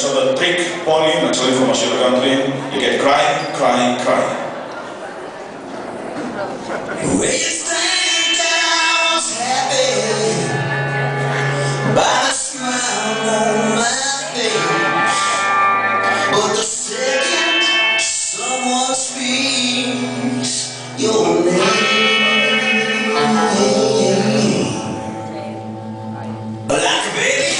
so the trick volume, actually from Ashira country, you get cry, cry, cry. Well, you think that I was happy by the smile on my face, but the second someone speaks your name, like a baby.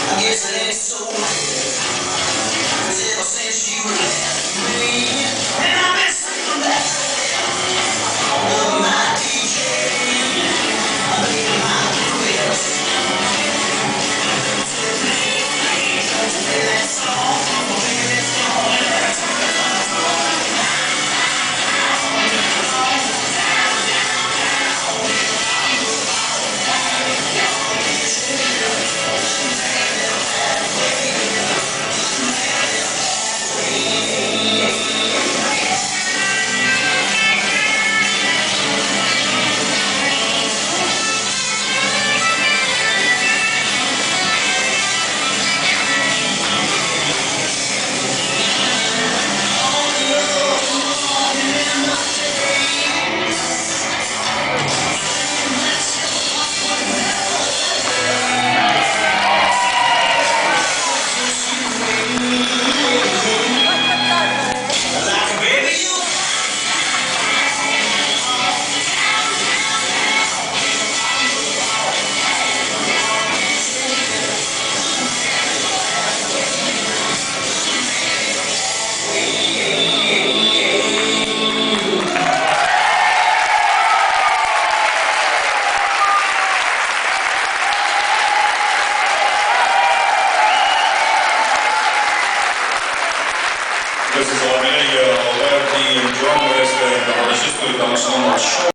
I guess it ain't so bad, 'cause ever since you left me, and I've been singing that of my DJ, I made my request to play that song, play that song. Questo è Valerio Alberti, John West, la regista di Thomas Show.